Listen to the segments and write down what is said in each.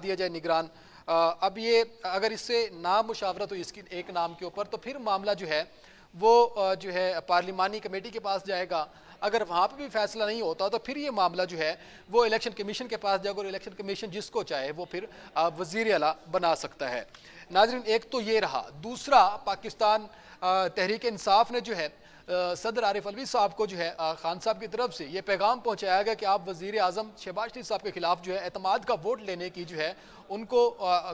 दिया जाए निगरान। अब ये अगर इससे ना मुशावरत हुई इसकी एक नाम के ऊपर, तो फिर मामला जो है वो जो है पार्लिमानी कमेटी के पास जाएगा। अगर वहाँ पे भी फैसला नहीं होता तो फिर ये मामला जो है वो इलेक्शन कमीशन के पास जाएगा, और इलेक्शन कमीशन जिसको चाहे वो फिर वज़ीर आला बना सकता है। नाज़रीन, एक तो ये रहा। दूसरा, पाकिस्तान तहरीक इंसाफ ने जो है सदर आरिफ अलवी साहब को जो है खान साहब की तरफ से ये पैगाम पहुंचाया गया कि आप वज़ीर आज़म शहबाज शरीफ साहब के खिलाफ जो है एतमाद का वोट लेने की जो है उनको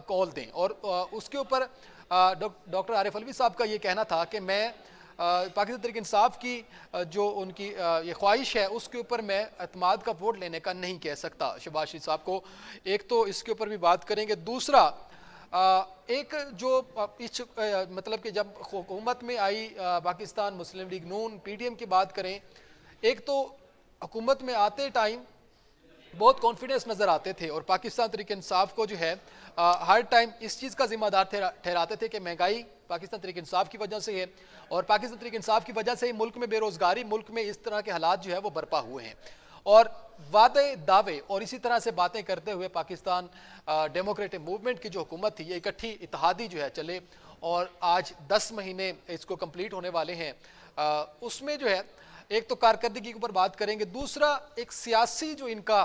कॉल दें। और उसके ऊपर डॉक्टर आरिफ अलवी साहब का ये कहना था कि मैं पाकिस्तान तहरीक इंसाफ की जो उनकी ये ख्वाहिश है उसके ऊपर मैं एतमाद का वोट लेने का नहीं कह सकता शहबाज शरीफ साहब को। एक तो इसके ऊपर भी बात करेंगे। दूसरा, एक जो इस मतलब कि जब हुकूमत में आई पाकिस्तान मुस्लिम लीग नून पीटीएम की बात करें, एक तो हुकूमत में आते टाइम बहुत कॉन्फिडेंस नज़र आते थे और पाकिस्तान तहरीक इंसाफ को जो है हर टाइम इस चीज़ का जिम्मेदार ठहराते थे कि महंगाई पाकिस्तान तहरीक इंसाफ की वजह से है, और पाकिस्तान तहरीक इंसाफ की वजह से ही मुल्क में बेरोज़गारी, मुल्क में इस तरह के हालात जो है वो बर्पा हुए हैं। और वादे दावे और इसी तरह से बातें करते हुए पाकिस्तान डेमोक्रेटिक मूवमेंट की जो हुकूमत थी, ये इकट्ठी इत्तेहादी जो है चले, और आज 10 महीने इसको कंप्लीट होने वाले हैं। उसमें जो है एक तो कारकर्दगी के ऊपर बात करेंगे। दूसरा, एक सियासी जो इनका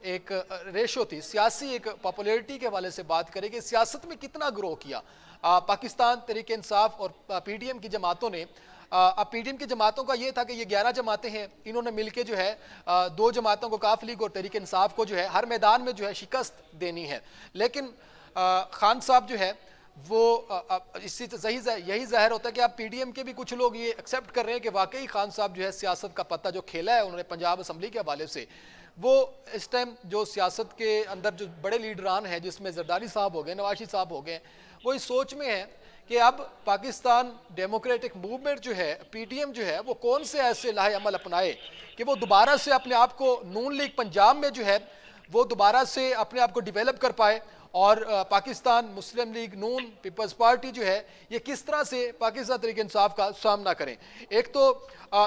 एक रेशो थी, सियासी एक पॉपुलैरिटी के हवाले से बात करेंगे, सियासत में कितना ग्रो किया पाकिस्तान तहरीक इंसाफ और पीडीएम की जमातों ने। अब पीडीएम की जमातों का ये था कि ये 11 जमातें हैं, इन्होंने मिलकर जो है 2 जमातों को, काफ लीग और तहरीक इंसाफ को जो है हर मैदान में जो है शिकस्त देनी है। लेकिन खान साहब जो है वो इससे सही यही जाहिर होता है कि आप पीडीएम के भी कुछ लोग ये एक्सेप्ट कर रहे हैं कि वाकई खान साहब जो है सियासत का पत्ता जो खेला है उन्होंने पंजाब असम्बली के हवाले से, वो इस टाइम जो सियासत के अंदर जो बड़े लीडरान हैं, जिसमें जरदारी साहब हो गए, नवाज शरीफ साहब हो गए, वो इस सोच में है कि अब पाकिस्तान डेमोक्रेटिक मूवमेंट जो है, पीटीएम जो है, वो कौन से ऐसे लाहे अमल अपनाए कि वो दोबारा से अपने आप को नून लीग पंजाब में जो है वो दोबारा से अपने आप को डिवेलप कर पाए, और पाकिस्तान मुस्लिम लीग नून पीपल्स पार्टी जो है ये किस तरह से पाकिस्तान तहरीक इंसाफ का सामना करें। एक तो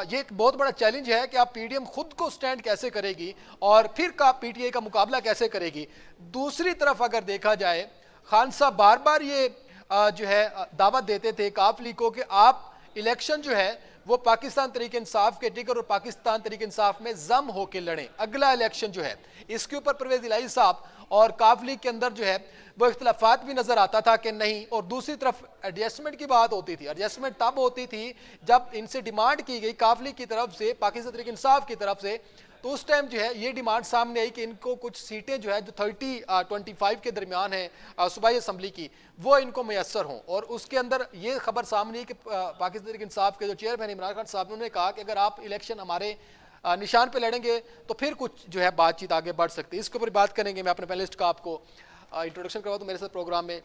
ये एक बहुत बड़ा चैलेंज है कि आप पीडीएम खुद को स्टैंड कैसे करेगी और फिर का पीटीआई का मुकाबला कैसे करेगी। दूसरी तरफ अगर देखा जाए, खान साहब बार बार ये जो है दावत देते थे काफ लीग को कि आप इलेक्शन जो है वो पाकिस्तान तहरीक इंसाफ के टिकट और पाकिस्तान तहरीक इंसाफ में जम होकर लड़ें। अगला इलेक्शन जो है इसके ऊपर परवेज इलाही साहब और काफ लीग के अंदर जो है वो इख्तलाफात भी नजर आता था कि नहीं। और दूसरी तरफ एडजस्टमेंट की बात होती थी। एडजस्टमेंट तब होती थी जब इनसे डिमांड की गई काफ लीग की तरफ से, पाकिस्तान तहरीक इंसाफ की तरफ से, तो उस टाइम जो है ये डिमांड सामने आई कि इनको कुछ सीटें जो है जो 30-25 के दरमियान है सूबाई असम्बली की, वो इनको मैसर हों। और उसके अंदर ये खबर सामने आई कि पाकिस्तान तहरीक इंसाफ के जो चेयरमैन इमरान खान साहब ने उन्होंने कहा कि अगर आप इलेक्शन हमारे निशान पे लड़ेंगे तो फिर कुछ जो है बातचीत आगे बढ़ सकती है। इसके ऊपर बात करेंगे। मैं अपने पैनलिस्ट का आपको इंट्रोडक्शन करवा दूँ। मेरे साथ प्रोग्राम में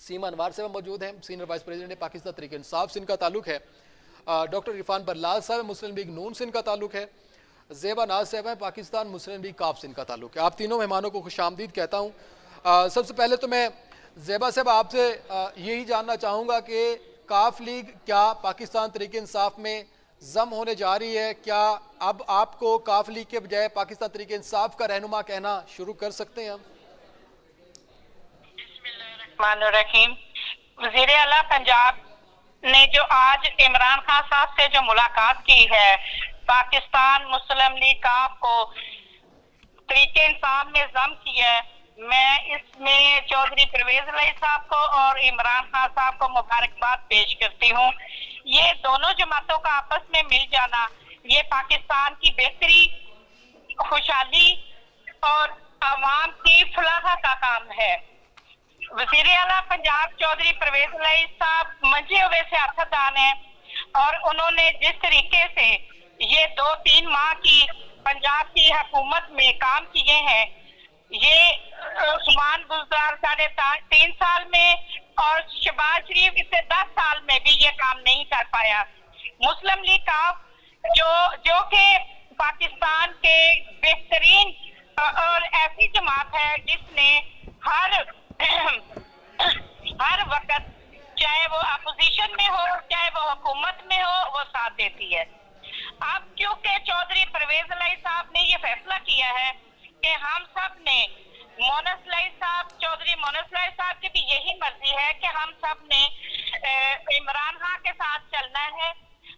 सीमा अनवार साहब मौजूद हैं, senior vice president Pakistan Tehreek Insaf से इनका ताल्लुक है। डॉक्टर इरफान बरलाल साहब मुस्लिम लीग नून से इनका ताल्लुक है। ज़ेबा नाज साहब हैं पाकिस्तान मुस्लिम लीग काफ से इनका ताल्लुक है। आप तीनों मेहमानों को खुशामदीद कहता हूँ। सबसे पहले तो मैं ज़ेबा साहब आपसे यही जानना चाहूँगा कि काफ लीग क्या पाकिस्तान तहरीक इंसाफ में जम होने जा रही है? क्या अब आपको काफ लीग के बजाय पाकिस्तान तहरीक इंसाफ का रहनुमा कहना शुरू कर सकते हैं हम? बिस्मिल्लाहिर्रहमानिर्रहीम। वज़ीर आला पंजाब ने जो आज इमरान खान साहब से जो मुलाकात की है, पाकिस्तान मुस्लिम लीग काफ को तरीके इंसाफ में जम किया है, मैं इसमें चौधरी परवेज इलाही साहब को और इमरान खान साहब को मुबारकबाद पेश करती हूँ। ये दोनों जमातों का आपस में मिल जाना, ये पाकिस्तान की बेहतरी, खुशहाली और आवाम की फलाह का काम है। वज़ीर आला पंजाब चौधरी परवेज इलाही साहब मंजे हुए सियासतदान हैं और उन्होंने जिस तरीके से ये 2-3 माह की पंजाब की हुकूमत में काम किए हैं, ये उस्मान गुलजार 3.5 साल में और शहबाज शरीफ इससे 10 साल में भी ये काम नहीं कर पाया। मुस्लिम लीग काफ जो कि पाकिस्तान के बेहतरीन और ऐसी जमात है जिसने हर वक्त, चाहे वो अपोजिशन में हो चाहे वो हुकूमत में हो, वो साथ देती है। अब क्योंकि चौधरी परवेज इलाही साहब ने ये फैसला किया है कि हम सब ने मोनसलाई साहब, चौधरी मोनसलाई साहब की भी यही मर्जी है कि हम सब ने इमरान खान के साथ चलना है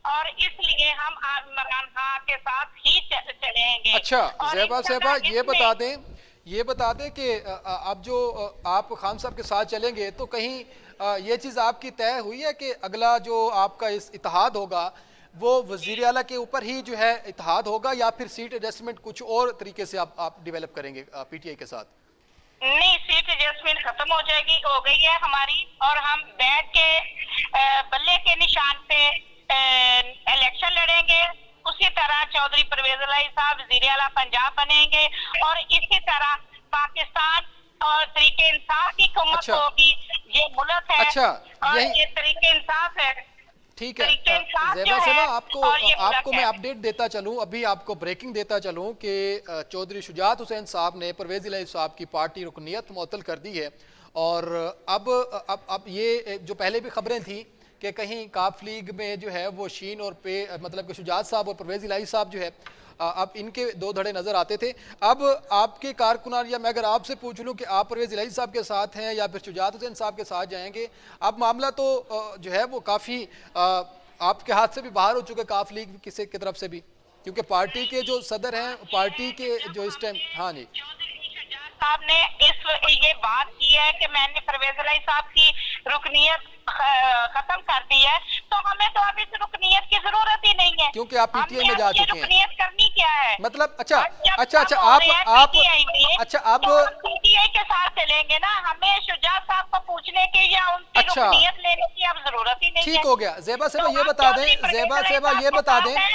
और इसलिए हम इमरान खान के साथ ही चलेंगे। अच्छा और ज़ेबा साहबा, इंशाल्लाह ये बता दें कि अब जो आप खान साहब के साथ चलेंगे तो कहीं ये चीज़ आपकी तय हुई है कि अगला जो आपका इस इत्तेहाद होगा वो वज़ीर आला के ऊपर ही जो है इत्तेहाद होगा, या फिर सीट एडजस्टमेंट कुछ और तरीके से आप डेवलप करेंगे पीटीआई के साथ? नहीं, सीट एडजस्टमेंट खत्म हो जाएगी, हो गई है हमारी, और हम बैठ के बल्ले के निशान पे इलेक्शन लड़ेंगे। उसी तरह चौधरी परवेज इलाही साहब वज़ीर आला पंजाब बनेंगे और इसी तरह पाकिस्तान और तरीके इंसाफ की हुकूमत अच्छा होगी। ये मुल्क है अच्छा, और यही ये तरीके इंसाफ है। ठीक है। तरीके इंसाफ जो ज़ेबा साहबा, है आपको और ये आपको मुल्क मैं है। अपडेट देता चलूं, अभी आपको ब्रेकिंग देता चलूं कि चौधरी शुजात हुसैन साहब ने परवेज़ इलाही साहब की पार्टी रुकनियत मुअत्तल कर दी है। और अब ये जो पहले भी खबरें थी कि कहीं काफ लीग में जो है वो शीन और पे मतलब कि शुजात साहब और परवेज़ इलाही साहब जो है अब इनके दो धड़े नज़र आते थे। अब आपके कारकुनान, या मैं अगर आपसे पूछ लूँ कि आप परवेज़ इलाही साहब के साथ हैं या फिर शुजात हुसैन साहब के साथ जाएंगे, अब मामला तो जो है वो काफ़ी आपके हाथ से भी बाहर हो चुके काफ लीग किसी की तरफ से भी, क्योंकि पार्टी के जो सदर हैं, पार्टी के जो इस टाइम, हाँ जी, साहब ने ये बात की है कि मैंने परवेज इलाही साहब की रुकनियत खत्म कर दी है, तो हमें तो अब इस रुकनियत की जरूरत ही नहीं है, क्योंकि आप पीटीआई में जा चुके हैं। रुकनियत करनी क्या है? मतलब अच्छा और जब अच्छा अच्छा, हम हो रहे हैं आप पीटीआई में, अच्छा अब तो हम पीटीआई के साथ चलेंगे ना, हमें शुजात साहब को पूछने की या उनकी अच्छा, रुकनियत लेने की अब जरूरत ही नहीं है। ठीक हो गया। ज़ेबा तो साहबा ये हम बता दें, चौधरी परवेज ज़ेबा इलाही साहबा साहब ये के बता साथ दें हैं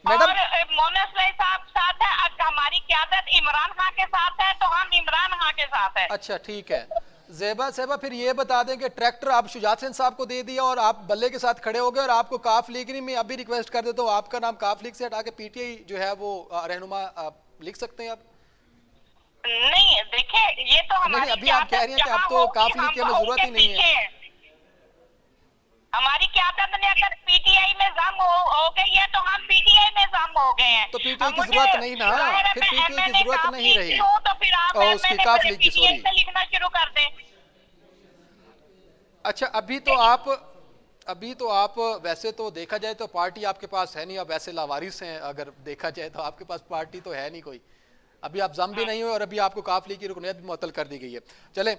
मैडम। और मोनस इलाही साहब साथ है। आज हमारी क्यादत इमरान खान के साथ है, तो हम इमरान खान के साथ है। अच्छा ठीक है। ज़ेबा साहबा फिर ये बता दें कि ट्रैक्टर आप शुजात हुसैन साहब को दे दिया और आप बल्ले के साथ खड़े हो गए, और आपको काफ लीग नहीं, मैं अभी रिक्वेस्ट कर देता हूँ आपका नाम काफ लीग से हटा के पीटीआई जो है वो रहनुमा लिख सकते हैं आप? नहीं, देखिए ये तो नहीं, हमारी अभी आप कह रही हैं कि अब तो काफ लीग की हमें जरूरत ही नहीं है। हमारी क्यादत ने अगर पीटीआई में जम हो गई है तो हम पीटीआई में जम हो गए हैं। तो पीटीआई की जरूरत नहीं ना, फिर पीटीआई की जरूरत नहीं रही। तो फिर आप और उसकी काफ लीग की, पीटीआई सॉरी। से लिखना शुरू कर दें। अच्छा अभी तो आप वैसे तो देखा जाए तो पार्टी आपके पास है नहीं, अब वैसे लावारिस हैं, अगर देखा जाए तो आपके पास पार्टी तो है नहीं कोई, अभी आप जम भी नहीं हो और अभी आपको काफ लीग की रुकनियत भी मुअत्तल कर दी गई है। चलें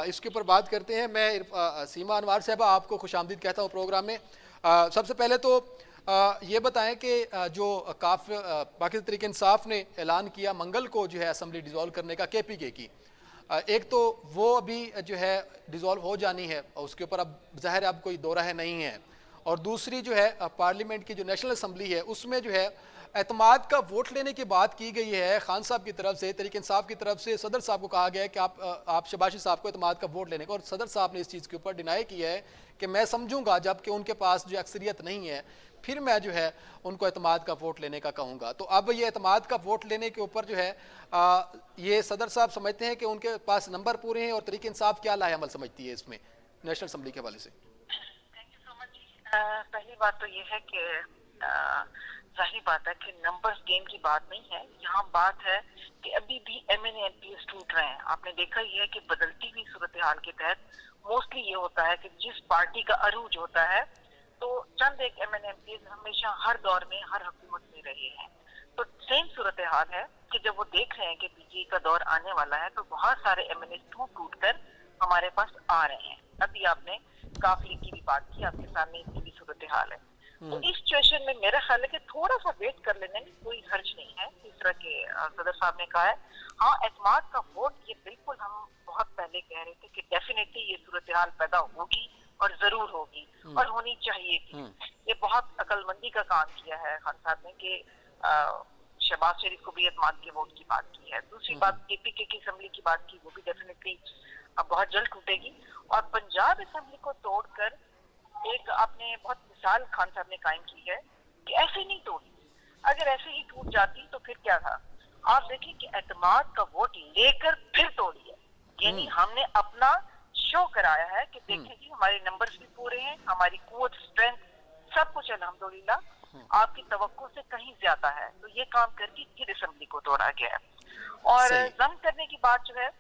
इसके ऊपर बात करते हैं। मैं सीमा अनवार साहबा आपको खुशामदीद कहता हूँ प्रोग्राम में। सबसे पहले तो ये बताएं कि जो पाकिस्तान तहरीक इंसाफ ने ऐलान किया मंगल को जो है असम्बली डिज़ोल्व करने का केपीके की, एक तो वो अभी जो है डिज़ोल्व हो जानी है और उसके ऊपर अब ज़ाहिर अब कोई दो राह नहीं है, और दूसरी जो है पार्लियामेंट की जो नेशनल असम्बली है उसमें जो है एतमाद का वोट लेने की बात की गई है खान साहब की तरफ से, तहरीक इंसाफ की तरफ से सदर साहब को कहा गया है कि आप शबाशी साहब को एतमाद का वोट लेने का, और सदर साहब ने इस चीज़ के ऊपर डिनाई किया है कि मैं समझूंगा जबकि उनके पास जो अक्सरियत नहीं है फिर मैं जो है उनको एतमाद का वोट लेने का कहूँगा। तो अब ये एतमाद का वोट लेने के ऊपर जो है ये सदर साहब समझते हैं कि उनके पास नंबर पूरे हैं, और तहरीक इंसाफ क्या लाएअमल समझती है इसमें नेशनल असम्बली के हवाले से? Thank you so much. पहली बात तो ये है कि जाहिर बात है कि नंबर्स गेम की बात नहीं है, यहाँ बात है कि अभी भी एमएनए एमपीएस टूट रहे हैं। आपने देखा ही है कि बदलती हुई सूरत हाल के तहत मोस्टली ये होता है कि जिस पार्टी का अरूज होता है तो चंद एक एमएनए एमपीएस हमेशा हर दौर में हर हुकूमत में रहे हैं। तो सेम सूरत हाल है कि जब वो देख रहे हैं कि पीटीआई का दौर आने वाला है तो बहुत सारे एमएनए टूट कर हमारे पास आ रहे हैं। अभी आपने काफ लीग की भी बात की, आपके सामने इनकी भी सूरत हाल है। तो इस सिचुएशन में मेरा ख्याल है कि थोड़ा सा वेट कर लेने में कोई हर्ज नहीं है। इस तरह के सदर साहब ने कहा है। हाँ, एतमाद का वोट ये बिल्कुल हम बहुत पहले कह रहे थे कि डेफिनेटली ये सूरत हाल पैदा होगी और जरूर होगी और होनी चाहिए थी। ये बहुत अकलमंदी का काम किया है खान साहब ने कि शहबाज शरीफ को भी एतमाद के वोट की बात की है। दूसरी बात केपीके की असेंबली की बात की, वो भी डेफिनेटली अब बहुत जल्द टूटेगी। और पंजाब असेंबली को तोड़कर एक आपने बहुत मिसाल खान साहब ने कायम की है कि ऐसे नहीं तोड़ी, अगर ऐसे ही टूट जाती तो फिर क्या था। आप देखें कि एतमाद का वोट लेकर फिर तोड़ी है, यानी हमने अपना शो कराया है कि देखें जी हमारे नंबर्स भी पूरे हैं, हमारी कुव्वत स्ट्रेंथ सब कुछ अल्हम्दुलिल्लाह आपकी तवक्को से कहीं ज्यादा है। तो ये काम करके फिर असेंबली को तोड़ा गया है। और जम करने की बात जो है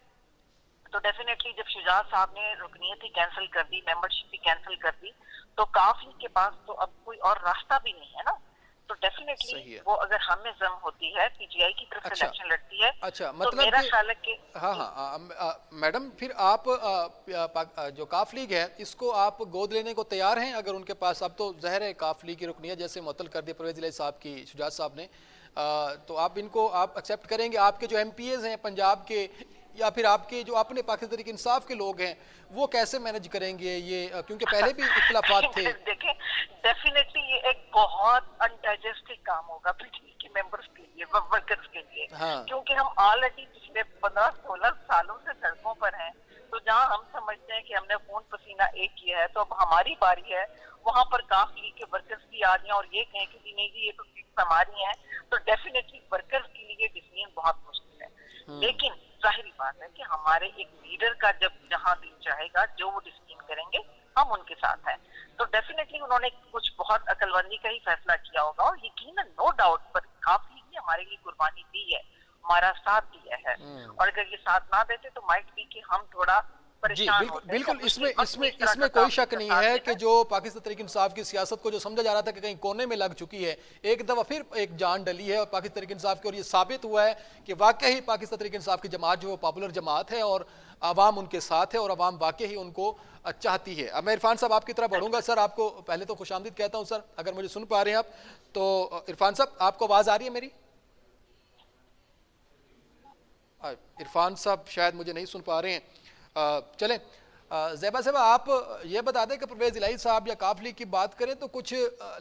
तो डेफिनेटली जब शुजात साहब ने रुकनीयत ही कैंसिल कर दी, मेंबरशिप भी कैंसिल कर दी, तो काफ लीग के पास तो अब कोई और रास्ता भी नहीं है ना। तो डेफिनेटली वो अगर हमें जम होती है, पीटीआई की तरफ से इलेक्शन लड़ती है, अच्छा, तो मतलब मेरा ख्याल है कि हाँ मैडम, फिर आप जो काफ लीग है इसको आप गोद लेने को तैयार हैं? अगर उनके पास, अब तो जहर है काफ लीग की रुकनियत जैसे मुअत्तल कर दी परवेज इलाही साहब की, शुजात साहब ने, तो आप इनको आप एक्सेप्ट करेंगे? आपके जो एमपीएज हैं पंजाब के, या फिर आपके जो अपने पाकिस्तान तहरीक इंसाफ के लोग हैं, वो कैसे मैनेज करेंगे ये, क्योंकि पहले भी इख्तिलाफात थे। देखें, डेफिनेटली ये एक बहुत अनडाइजेस्टेड काम होगा पीटीआई के मेंबर्स के लिए, वर्कर्स के लिए, क्योंकि हम ऑलरेडी पिछले 15-16 सालों से सड़कों पर हैं। तो जहां हम समझते हैं कि हमने खून पसीना एक किया है, तो अब हमारी बारी है, वहां पर काफ लीग के वर्कर्स भी आ जाएं और ये कहें कि नहीं जी ये तो हमारी है, तो डेफिनेटली वर्कर्स के लिए डिसीजन बहुत मुश्किल है। लेकिन जाहिर बात है कि हमारे एक लीडर का जब जहां दिल चाहेगा, जो वो डिसीजन करेंगे, हम उनके साथ हैं। तो डेफिनेटली उन्होंने कुछ बहुत अकलमंदी का ही फैसला किया होगा, और यकीनन नो डाउट पर काफी ही हमारे लिए कुर्बानी दी है, हमारा साथ दिया है, और अगर ये साथ ना देते तो माइट भी कि हम थोड़ा जी बिल्कुल, इसमें कोई शक नहीं है कि जो पाकिस्तान तहरीक इंसाफ की सियासत को जो समझा जा रहा था कि कहीं कोने में लग चुकी है, एक दफा फिर एक जान डली है और पाकिस्तान तहरीक इंसाफ की, और ये साबित हुआ है कि वाकई ही पाकिस्तान तहरीक इंसाफ की जमात जो पॉपुलर जमात है और आवाम उनके साथ है, और आवाम वाकई ही उनको चाहती है। अब मैं इरफान साहब आपकी तरफ बढ़ूंगा। सर, आपको पहले तो खुशामदीद कहता हूँ सर, अगर मुझे सुन पा रहे हैं आप तो। इरफान साहब, आपको आवाज आ रही है मेरी? इरफान साहब शायद मुझे नहीं सुन पा रहे हैं। चलें, ज़ेबा साहब आप ये बता दें कि परवेज़ इलाही साहब या काफ लीग की बात करें तो कुछ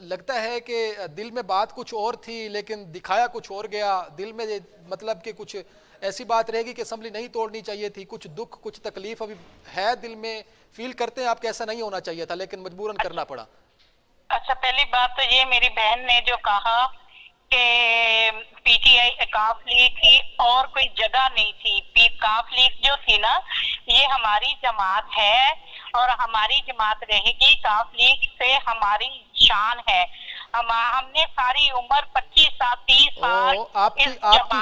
लगता है कि दिल में बात कुछ और थी लेकिन दिखाया कुछ और गया, दिल में मतलब कि कुछ ऐसी बात रहेगी कि असम्बली नहीं तोड़नी चाहिए थी, कुछ दुख कुछ तकलीफ अभी है दिल में, फील करते हैं आप कि ऐसा नहीं होना चाहिए था लेकिन मजबूरन करना पड़ा? अच्छा, पहली बात तो ये, मेरी बहन ने जो कहा कि पीटीआई काफ लीग की और कोई जगह नहीं थी, काफ लीग जो थी ना, ये हमारी जमात है और हमारी जमात रहेगी। काफ लीग से हमारी शान है। हमने सारी उम्र 25 साल 30 साल आपकी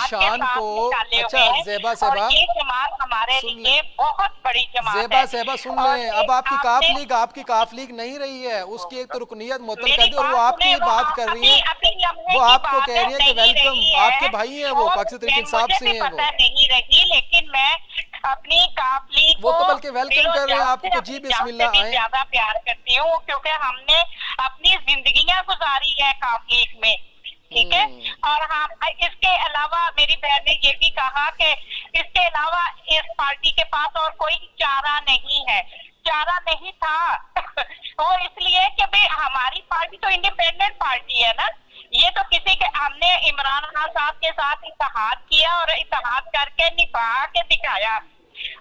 शान को, अच्छा ज़ेबा साहबा, ये जमात हमारे लिए बहुत बड़ी जमात है। ज़ेबा साहबा सुन लें, अब आपकी काफ लीग नहीं रही है, उसकी एक तो रुकनियत मुअत्तल कर दी, और वो आपकी बात कर रही है, वो आपको कह रही है कि वेलकम, आपके भाई हैं वो, पाकिस्तान तहरीक इंसाफ से हैं वो। नहीं रही, लेकिन मैं अपनी काफ लीग वो तो बल्कि वेलकम कर रहे हैं आपको, तो जी बिस्मिल्लाह आए। ज्यादा प्यार करती हूँ क्योंकि हमने अपनी जिंदगियां गुजारी है काफ लीग में, ठीक है। और हम इसके अलावा, मेरी बहन ने ये भी कहा कि इसके अलावा इस पार्टी के पास और कोई चारा नहीं है। चारा नहीं था वो इसलिए कि भाई हमारी पार्टी तो इंडिपेंडेंट पार्टी है ना, ये तो किसी के, हमने इमरान खान साहब के साथ इत्तेहाद किया और इत्तेहाद करके निभा के दिखाया,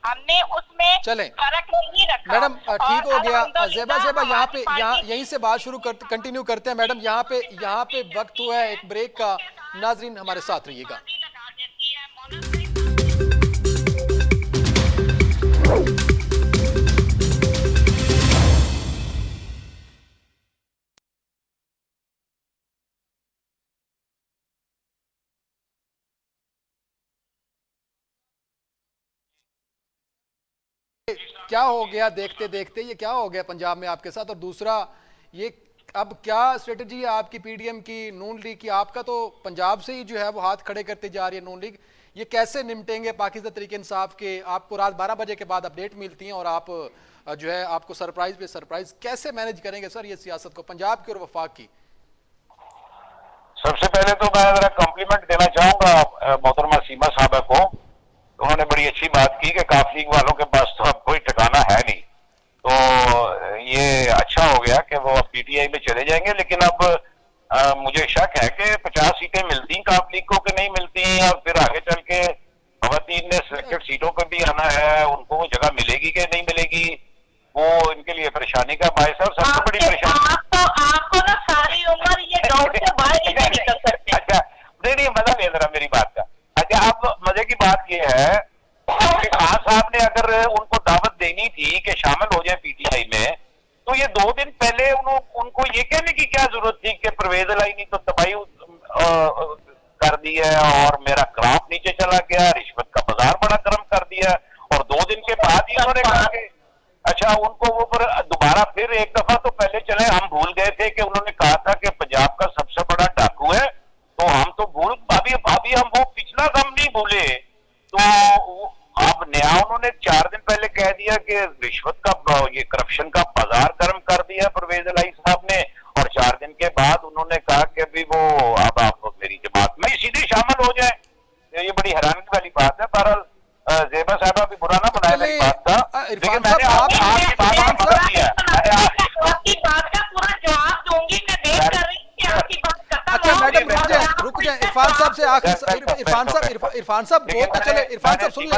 हमने उसमें फर्क नहीं रखा। मैडम ठीक हो गया। ज़ेबा यहाँ यहीं से बात शुरू कंटिन्यू करते हैं मैडम, यहाँ पे वक्त हुआ है एक ब्रेक का, नाजरीन हमारे साथ रहिएगा। क्या हो गया देखते देखते, ये क्या हो गया पंजाब में आपके साथ? और दूसरा ये अब क्या स्ट्रेटजी है आपकी, पीडीएम की, नून लीग की? आपका तो पंजाब से ही जो है वो हाथ खड़े करते जा रही है नून लीग, ये कैसे निपटेंगे पाकिस्तान तहरीक इंसाफ के? आपको रात 12 बजे के बाद अपडेट मिलती है और आप जो है आपको सरप्राइज पे सरप्राइज, कैसे मैनेज करेंगे सर ये सियासत को, पंजाब की और वफाक की? सबसे पहले तो मैं जरा कॉम्प्लीमेंट देना चाहूंगा मोहतरमा सीमा साहबा को, उन्होंने बड़ी अच्छी बात की कि काफ लीग वालों के पास तो अब कोई ठिकाना है नहीं, तो ये अच्छा हो गया कि वो पीटीआई में चले जाएंगे। लेकिन अब मुझे शक है कि 50 सीटें मिलती काफ लीग को कि नहीं मिलती, और फिर आगे चल के खवातीन ने सिलेक्टेड सीटों पर भी आना है, उनको वो जगह मिलेगी कि नहीं मिलेगी, वो इनके लिए परेशानी का बायस है। और सबसे बड़ी परेशानी आपको ना सारी उम्र ये डाउट से बाहर ही नहीं निकल सकते। अच्छा नहीं, मजा ले जरा मेरी बात का। अच्छा, आप मजे की बात ये है कि खान साहब ने अगर उनको दावत देनी थी कि शामिल हो जाए पीटीआई में, तो ये 2 दिन पहले उनको ये कहने की क्या जरूरत थी कि परवेज इलाही ने तो तबाही कर दी है और मेरा क्राफ्ट नीचे चला गया, रिश्वत का बाजार बड़ा गर्म कर दिया, और 2 दिन के उन्होंने कहा कि अच्छा उनको वो पर दोबारा फिर एक दफा तो पहले चले हम भूल गए थे कि उन्होंने कहा था कि पंजाब का सबसे बड़ा डाकू है, तो हम तो भूल अभी हम वो पिछला गम नहीं भूले। तो अब नया उन्होंने 4 दिन पहले कह दिया कि रिश्वत का ये करप्शन का बाजार गर्म कर दिया परवेज इलाही साहब ने, और 4 दिन के बाद उन्होंने कहा कि अभी वो अब आप मेरी जमात में सीधे शामिल हो जाए। ये बड़ी हैरानी वाली बात है। बहरहाल ज़ेबा साहबा भी बुरा ना बनाए मेरी बात का, लेकिन मैंने आपकी बात पकड़ ली है। आपकी बात का पूरा जवाब दूंगी, मैं वेट कर रही थी आपकी बात खत्म अच्छा हो मैडम गई। रुक जाए इरफान साहब से आखिर इरफान साहब वो तो चले इरफान साहब सुन ले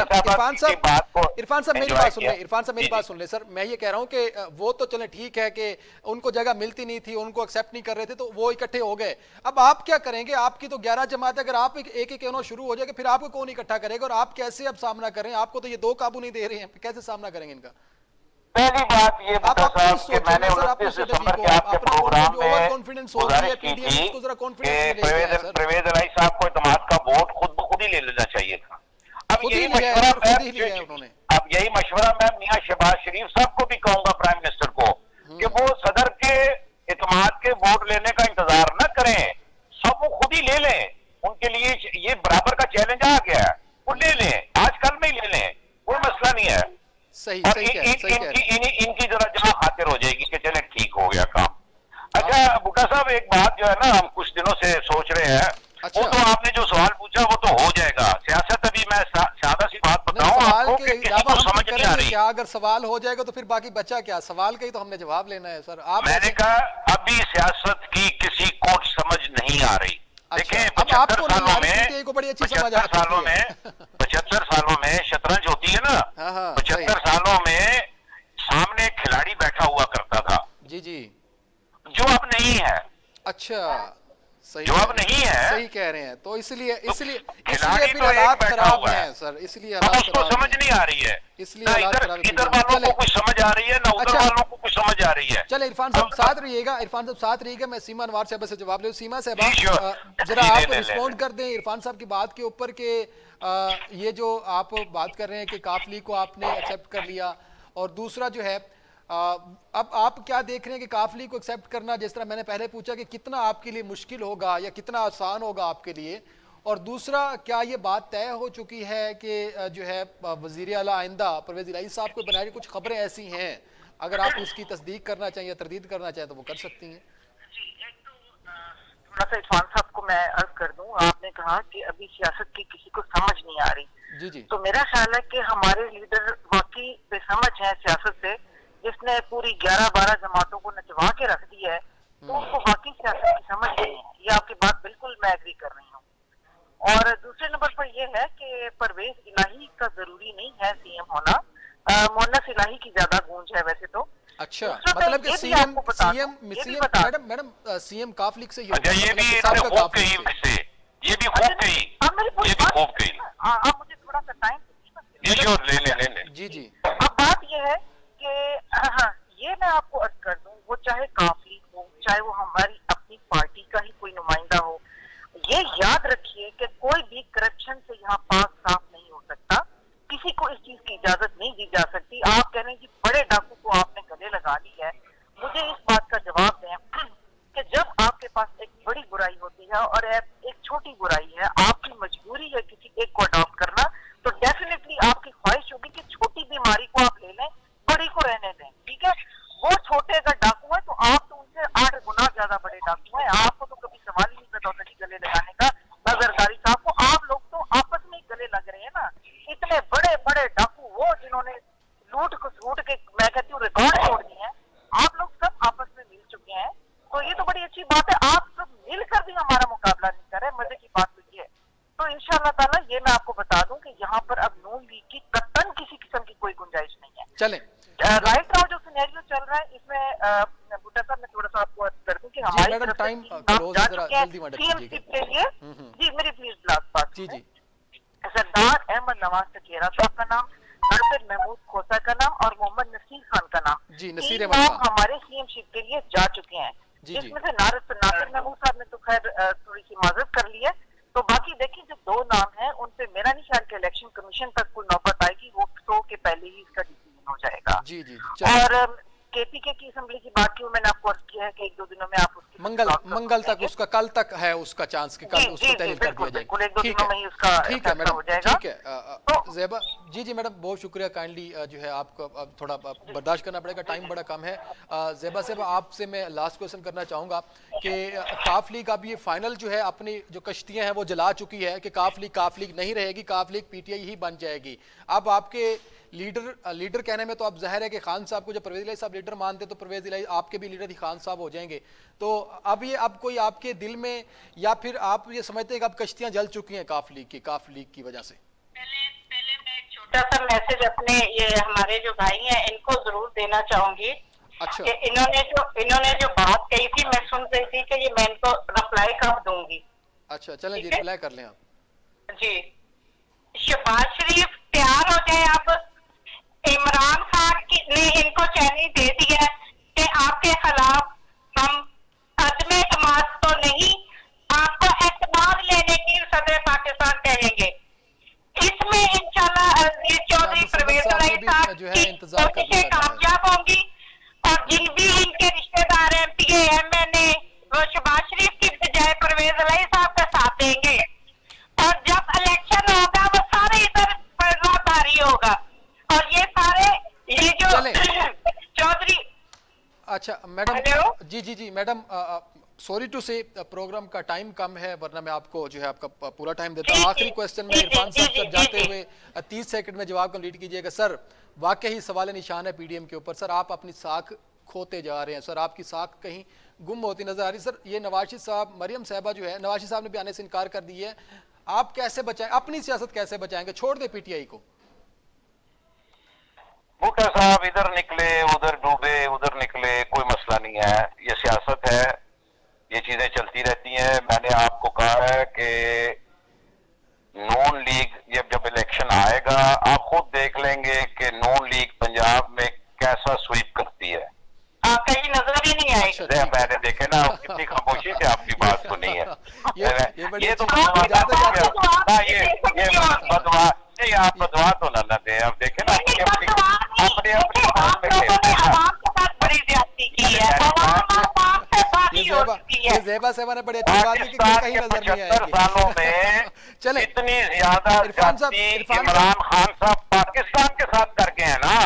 इरफान साहब मेरी बात सुन ले इरफान साहब मेरी बात सुन ले सर। मैं ये कह रहा हूँ कि वो तो चले ठीक है कि उनको जगह मिलती नहीं थी, उनको एक्सेप्ट नहीं कर रहे थे, तो वो इकट्ठे हो गए। अब आप क्या करेंगे? आपकी तो 11 जमात है, अगर आप एक एक होना शुरू हो जाएगा फिर आपको कौन इकट्ठा करेगा, और आप कैसे अब सामना करें? आपको तो ये 2 काबू नहीं दे रहे हैं, कैसे सामना करेंगे इनका? पहली बात ये बता साहब कि मैंने 29 दिसंबर के आपके प्रोग्राम में गुजारिश की थी कि परवेज इलाही साहब को इत्तेमाद का वोट खुद ब खुद ही ले लेना चाहिए था। अब यही मशवरा मैं मियां शहबाज शरीफ साहब को भी कहूंगा, प्राइम मिनिस्टर को, कि वो सदर के इत्तेमाद के वोट लेने का इंतजार न करें, सब वो खुद ही ले लें। उनके लिए ये बराबर का चैलेंज आ गया है, वो ले लें, आज कल में ही ले लें, कोई मसला नहीं है। सही और सही इनकी जरा जमा खातिर हो जाएगी कि चले ठीक हो गया काम। अच्छा बुटा साहब, एक बात जो है ना हम कुछ दिनों से सोच रहे हैं, अच्छा। वो तो आपने जो सवाल पूछा वो तो हो जाएगा। सियासत अभी मैं सादा सी बात बताऊं आपको कि किसी को समझ नहीं आ रही। क्या अगर सवाल हो जाएगा तो फिर बाकी बचा क्या? सवाल का ही तो हमने जवाब लेना है सर। आप मैंने कहा अभी सियासत की किसी को समझ नहीं आ रही। देखिए 75 सालों में 75 सालों में शतरंज होती है ना, 75 सालों में सामने खिलाड़ी बैठा हुआ करता था, जी जी, जो अब नहीं है। अच्छा सही, जो अब नहीं है, सही कह रहे हैं। तो इसलिए खिलाड़ी फिर तो हालात बैठा खराब हुआ है हैं सर, इसलिए अब उसको समझ नहीं आ रही है। इसलिए ना इधर वालों को कुछ समझ आ रही है, ना उधर वालों को कुछ समझ आ रही है। चले इरफान साहब साथ रहिएगा, इरफान साहब साथ रहिएगा। मैं सीमा अनवार साहब से जवाब ले। सीमा साहब जरा आप रिस्पॉन्ड कर दें इरफान साहब की बात के ऊपर के ये जो आप बात कर रहे हैं कि काफली को आपने एक्सेप्ट कर लिया, और दूसरा जो है अब आप क्या देख रहे हैं कि काफली को एक्सेप्ट करना, जिस तरह मैंने पहले पूछा कि कितना आपके लिए मुश्किल होगा या कितना आसान होगा आपके लिए, और दूसरा क्या ये बात तय हो चुकी है कि जो है वजीर आला आइंदा परवेज इलाही साहब को बनाए? कुछ खबरें ऐसी हैं, अगर आप इसकी तस्दीक करना चाहें या तरदीद करना चाहें तो वो कर सकती हैं। जी, एक तो थोड़ा सा इरफान साहब को मैं अर्ज कर दूं, आपने कहा कि अभी सियासत की किसी को समझ नहीं आ रही। जी जी, तो मेरा ख्याल है कि हमारे लीडर वाकई बेसमझ है सियासत से, जिसने पूरी 11-12 जमातों को नचवा के रख दी है, तो उनको वाकई सियासत की समझ नहीं है। ये आपकी बात बिल्कुल मैं एग्री कर रही हूँ। और दूसरे नंबर पर यह है कि परवेज इलाही का जरूरी नहीं है सीएम होना, मोहन्नस इलाही की ज्यादा गूंज है वैसे तो। अच्छा, मतलब कि मैडम सीएम काफली से ये भी खूब कही। आप मुझे थोड़ा सा टाइम ले। जी जी, अब बात यह है कि ये मैं आपको अर्ज कर दूं, वो चाहे काफली हो, चाहे वो हमारी अपनी पार्टी का ही कोई नुमाइंदा हो, ये याद रखिए कि कोई भी करप्शन से यहाँ पाक साफ नहीं हो सकता। किसी को इस चीज की इजाजत नहीं दी जा सकती। आप कह रहे हैं कि बड़े डाकू को आपने गले लगा ली है, मुझे इस बात का जवाब दें कि जब आपके पास एक बड़ी बुराई होती है और एक छोटी बुराई है, आपकी मजबूरी है किसी एक को अडॉप्ट करना, तो डेफिनेटली आपकी ख्वाहिश होगी कि छोटी बीमारी को आप ले लें, बड़ी को रहने दें। ठीक है, वो छोटे अगर डाकू है तो आप तो उनसे 8 गुना ज्यादा बड़े डाकू हैं। आपको तो कभी सवाल ही नहीं पैदा होता कि गले लगाने का। नजरदारी साहब को आप लोग तो आपस में ही गले लग रहे हैं ना। इतने बड़े बड़े डाकू वो जिन्होंने लूट के मैं कहती हूँ रिकॉर्ड तोड़ दिए हैं, आप लोग सब आपस में मिल चुके हैं। तो ये तो बड़ी अच्छी बात है, आप सब मिलकर भी हमारा मुकाबला नहीं कर रहे। मजे की बात तो ये है। तो इंशाअल्लाह ताला ये मैं आपको बता दूं कि यहाँ पर अब नून लीग की कतन किसी किस्म की कोई गुंजाइश नहीं है। चले राइट नाउ जो सिनेरियो चल रहा है इसमें बुट्टा साहब मैं थोड़ा सा आपको अर्ज कर दूं कि हमारी तरफ से जा चुके हैं सीएमसी के लिए। जी मेरी प्लीज लास्ट बात। जी जी, सरदार अहमद नवाज तकेरा साहब का नाम, नासिर महमूद खोसा का नाम और मोहम्मद नसीर खान का नाम, जी नसीर हमारे सीएमशिप के लिए जा चुके हैं। जिसमें से नासिर महमूद साहब ने तो खैर थोड़ी सी माजरत कर ली है। तो बाकी देखिए जो 2 नाम हैं उन पे मेरा नहीं ख्याल कि इलेक्शन कमीशन तक कोई नौबत आएगी, वो 100 के पहले ही इसका डिसीजन हो जाएगा। जी जी, चलिए। और केपीके की असेंबली की बात की, मैंने आपको अर्ज किया है कि 1-2 दिनों में आप उसकी मंगल तक उसका, कल तक है उसका चांस कि कल उसको तहरीर कर दिया जाएगा। बिल्कुल 1-2 ठीक दिनों है, में ही उसका ठीक है फैसला मैडम, हो जाएगा। ठीक है। ज़ेबा जी जी मैडम, बहुत शुक्रिया। काइंडली जो है आपको अब थोड़ा बर्दाश्त करना पड़ेगा, टाइम बड़ा कम है। ज़ेबा साहब, आपसे मैं लास्ट क्वेश्चन करना चाहूँगा कि काफ लीग अब ये फाइनल जो है अपनी जो कश्तियाँ हैं वो जला चुकी है कि काफ लीग नहीं रहेगी, काफ लीग पीटीआई ही बन जाएगी। अब आपके लीडर कहने में तो अब जाहिर है कि खान साहब को जब परवेज़ इलाही साहब लीडर मानते तो परवेज़ इलाही आपके भी लीडर ही खान साहब हो जाएंगे। तो अब कोई आपके दिल में, या फिर आप ये समझते हैं कि अब कश्तियां जल चुकी हैं काफ लीग की वजह से? पहले मैं एक छोटा सा मैसेज अपने ये हमारे जो भाई हैं इनको जरूर देना चाहूंगी। अच्छा, कि इन्होंने जो बात कही थी, मैं सुन रही थी कि ये मैं इनको रिप्लाई कब दूंगी। अच्छा, चलें जी, ठीक है? रिप्लाई कर लें आप। जी, शहबाज शरीफ तैयार हो जाए। अब इमरान खान ने इनको चैलेंज दे दिया कि आपके खिलाफ हम अदम एतमाद तो नहीं, आपको एतमाद लेने की सदर पाकिस्तान कहेंगे। इसमें इंशाल्लाह ये चौधरी परवेज इलाही साहब जो है की इंतजार करना कोशिशें पड़ता है। कामयाब होंगी, और जिन भी इनके रिश्तेदार हैं, पीए, एमएनए, वो शहबाज शरीफ की बजाय परवेज इलाही साहब का साथ देंगे। और जब इलेक्शन होगा वो सारे इधर पलड़ा भारी होगा, और ये सारे ये जो चलें। चौधरी। अच्छा मैडम, हेलो? जी जी जी madam, sorry to say programme का टाइम कम है, वरना मैं आपको जो है आपका पूरा टाइम देता हूँ। जी, आखिरी जी, क्वेश्चन में जी, इरफान जी, साहब जी, तक जाते जी, हुए 30 सेकंड में जवाब कंप्लीट कीजिएगा। सर, वाकई सवाल निशान है पीडीएम के ऊपर। सर, आप अपनी साख खोते जा रहे हैं। सर, आपकी साख कहीं गुम होती नजर आ रही। सर, ये नवाज साहब, मरियम साहबा जो है, नवाज साहब ने भी आने से इनकार कर दी है। आप कैसे बचाएं, अपनी सियासत कैसे बचाएंगे? छोड़ दे पीटीआई को। भुट्टो साहब इधर निकले, उधर डूबे, उधर निकले, कोई मसला नहीं है। ये सियासत है, ये चीजें चलती रहती हैं। मैंने आपको कहा है कि नून लीग जब इलेक्शन आएगा, आप खुद देख लेंगे कि नून लीग पंजाब में कैसा स्वीप करती है। कहीं नजर ही नहीं आएगी। अच्छा, मैंने देखे ना, कितनी खामोशी से आपकी बात सुनी है। ये तो जाते ये बदवा नहीं, आप बदवा तो ना दे। आप देखे ना, अपने अपने काम में खेलते हैं। ये ज़ेबा साहबा ने बड़ी अच्छी बात की कि कहीं नजर नहीं 75 सालों आएगी। में चले, इतनी ज्यादा इरफान साहब, जाति इमरान खान साहब पाकिस्तान के साथ कर गए हैं ना,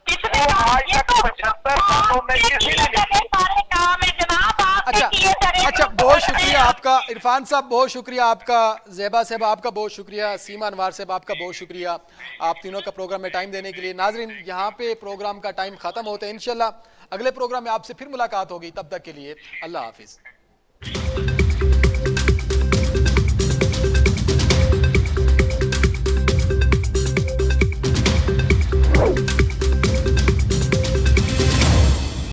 वो आज तक 75 सालों में किसी ने नहीं। अच्छा, बहुत शुक्रिया आपका इरफान साहब, बहुत शुक्रिया आपका। ज़ेबा साहब आपका बहुत शुक्रिया। सीमा अनवार साहब आपका बहुत शुक्रिया, आप तीनों का प्रोग्राम में टाइम देने के लिए। नाजरीन, यहाँ पे प्रोग्राम का टाइम खत्म होता है। इंशाल्लाह अगले प्रोग्राम में आपसे फिर मुलाकात होगी। तब तक के लिए अल्लाह हाफिज।